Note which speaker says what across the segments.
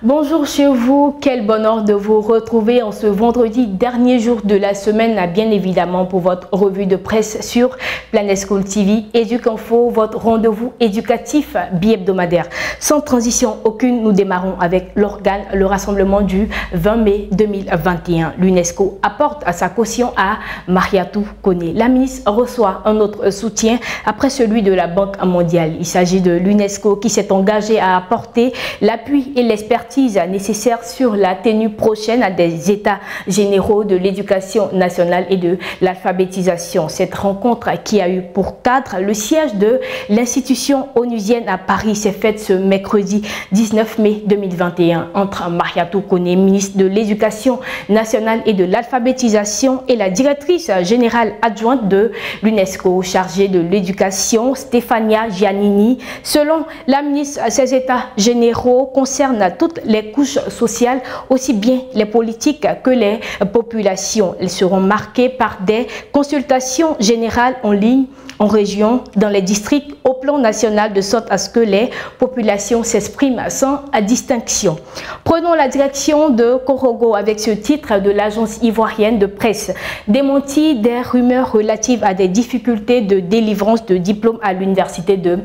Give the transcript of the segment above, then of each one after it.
Speaker 1: Bonjour chez vous, quel bonheur de vous retrouver en ce vendredi, dernier jour de la semaine, bien évidemment pour votre revue de presse sur Planet School TV, Éduc-Info, votre rendez-vous éducatif bi-hebdomadaire. Sans transition aucune, nous démarrons avec l'organe, le rassemblement du 20 mai 2021. L'UNESCO apporte à sa caution à Mariatou Koné. La ministre reçoit un autre soutien après celui de la Banque mondiale. Il s'agit de l'UNESCO qui s'est engagé à apporter l'appui et l'expertise nécessaires sur la tenue prochaine des États généraux de l'éducation nationale et de l'alphabétisation. Cette rencontre qui a eu pour cadre le siège de l'institution onusienne à Paris s'est faite ce mercredi 19 mai 2021 entre Mariatou Koné, ministre de l'Éducation nationale et de l'alphabétisation, et la directrice générale adjointe de l'UNESCO chargée de l'éducation, Stefania Giannini. Selon la ministre, ces États généraux concernent toutes les couches sociales, aussi bien les politiques que les populations. Elles seront marquées par des consultations générales en ligne, en région, dans les districts, au plan national, de sorte à ce que les populations s'expriment sans distinction. Prenons la direction de Korogo avec ce titre de l'agence ivoirienne de presse. Démenti des rumeurs relatives à des difficultés de délivrance de diplômes à l'université de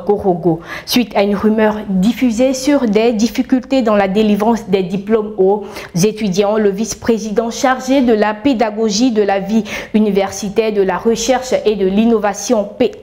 Speaker 1: Korogo. Suite à une rumeur diffusée sur des difficultés dans la délivrance des diplômes aux étudiants, le vice-président chargé de la pédagogie, de la vie universitaire, de la recherche et de l'innovation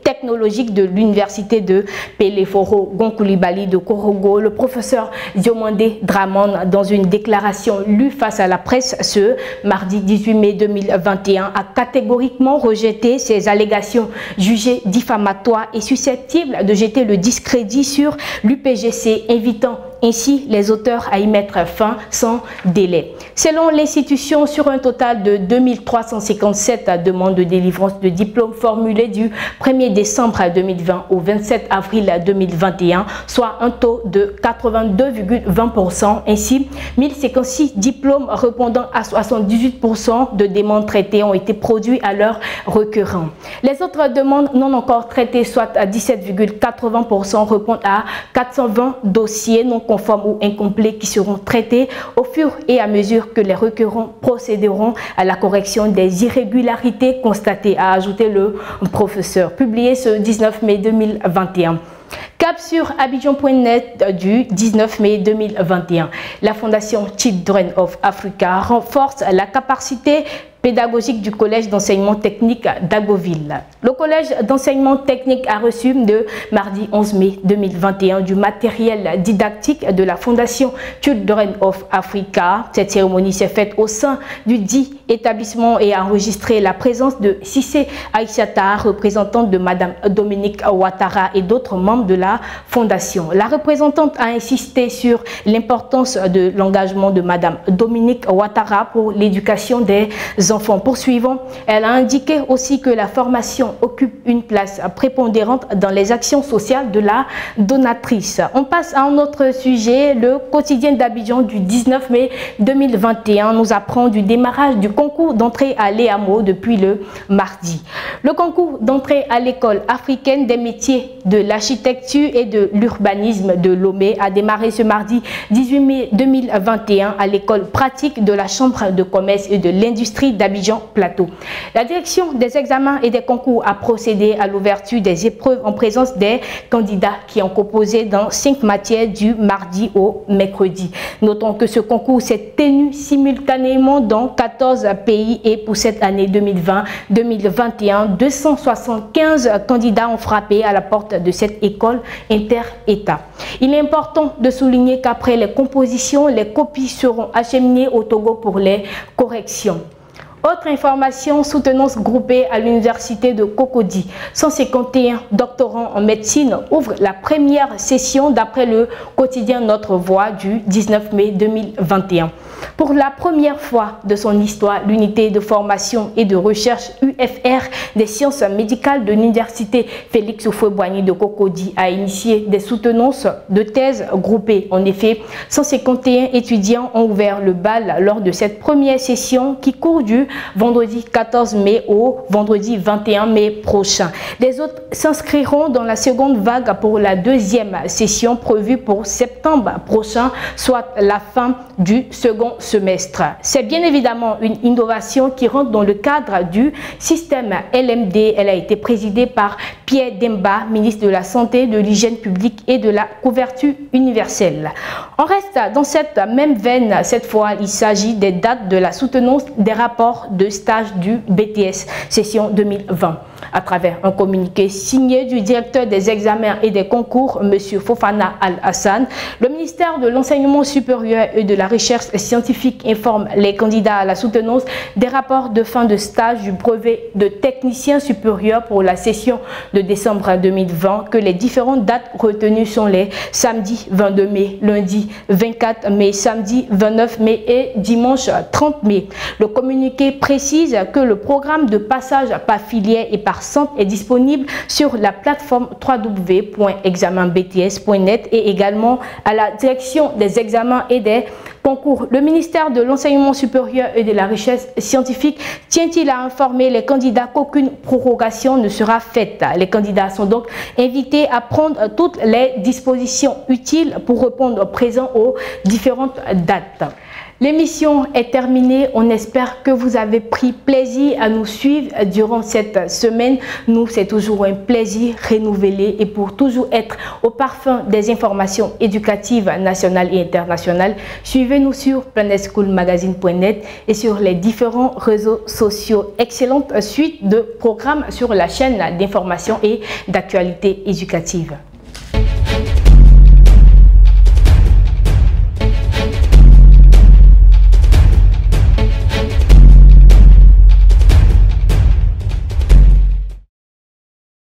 Speaker 1: technologique de l'université de Peleforo Gonkoulibaly de Korogo, le professeur Diomandé Dramane, dans une déclaration lue face à la presse ce mardi 18 mai 2021, a catégoriquement rejeté ces allégations jugées diffamatoires et susceptibles de jeter le discrédit sur l'UPGC, invitant ainsi les auteurs à y mettre fin sans délai. Selon l'institution, sur un total de 2357 demandes de délivrance de diplômes formulées du 1er décembre 2020 au 27 avril 2021, soit un taux de 82,20%, ainsi 1056 diplômes répondant à 78% de demandes traitées ont été produits à leur requérant. Les autres demandes non encore traitées, soit à 17,80%, répondent à 420 dossiers non conformes ou incomplets qui seront traités au fur et à mesure que les requérants procéderont à la correction des irrégularités constatées, a ajouté le professeur, publié ce 19 mai 2021. Cap sur Abidjan.net du 19 mai 2021. La Fondation Children of Africa renforce la capacité pédagogique du collège d'enseignement technique d'Agoville. Le collège d'enseignement technique a reçu de mardi 11 mai 2021 du matériel didactique de la Fondation Children of Africa. Cette cérémonie s'est faite au sein du dit établissement et a enregistré la présence de Cissé Aïssata, représentante de Madame Dominique Ouattara et d'autres membres de la Fondation. La représentante a insisté sur l'importance de l'engagement de Madame Dominique Ouattara pour l'éducation des enfants. Poursuivant, elle a indiqué aussi que la formation occupe une place prépondérante dans les actions sociales de la donatrice. On passe à un autre sujet. Le quotidien d'Abidjan du 19 mai 2021 nous apprend du démarrage du concours d'entrée à l'EAMO depuis le mardi. Le concours d'entrée à l'école africaine des métiers de l'architecture et de l'urbanisme de Lomé a démarré ce mardi 18 mai 2021 à l'école pratique de la Chambre de commerce et de l'industrie d'Abidjan Plateau. La direction des examens et des concours a procédé à l'ouverture des épreuves en présence des candidats qui ont composé dans 5 matières du mardi au mercredi. Notons que ce concours s'est tenu simultanément dans 14 pays et pour cette année 2020-2021, 275 candidats ont frappé à la porte de cette école inter-État. Il est important de souligner qu'après les compositions, les copies seront acheminées au Togo pour les corrections. Autre information, soutenance groupée à l'université de Cocody. 151 doctorants en médecine ouvrent la première session d'après le quotidien Notre Voix du 19 mai 2021. Pour la première fois de son histoire, l'unité de formation et de recherche UFR des sciences médicales de l'université Félix Houphouët-Boigny de Cocody a initié des soutenances de thèses groupées. En effet, 151 étudiants ont ouvert le bal lors de cette première session qui court du vendredi 14 mai au vendredi 21 mai prochain. Les autres s'inscriront dans la seconde vague pour la deuxième session prévue pour septembre prochain, soit la fin du second semestre. C'est bien évidemment une innovation qui rentre dans le cadre du système LMD. Elle a été présidée par Pierre Demba, ministre de la Santé, de l'Hygiène publique et de la couverture universelle. On reste dans cette même veine. Cette fois, il s'agit des dates de la soutenance des rapports de stage du BTS session 2020. À travers un communiqué signé du directeur des examens et des concours, M. Fofana Al-Hassan, le ministère de l'Enseignement supérieur et de la Recherche scientifique informe les candidats à la soutenance des rapports de fin de stage du brevet de technicien supérieur pour la session de décembre 2020 que les différentes dates retenues sont les samedi 22 mai, lundi 24 mai, samedi 29 mai et dimanche 30 mai. Le communiqué précise que le programme de passage par filière et par centre est disponible sur la plateforme www.examenbts.net et également à la direction des examens et des concours. Le ministère de l'Enseignement supérieur et de la Recherche scientifique tient-il à informer les candidats qu'aucune prorogation ne sera faite. Les candidats sont donc invités à prendre toutes les dispositions utiles pour répondre présent aux différentes dates. L'émission est terminée. On espère que vous avez pris plaisir à nous suivre durant cette semaine. Nous, c'est toujours un plaisir renouvelé et pour toujours être au parfum des informations éducatives nationales et internationales, suivez-nous sur planetschoolmagazine.net et sur les différents réseaux sociaux. Excellente suite de programmes sur la chaîne d'information et d'actualité éducative.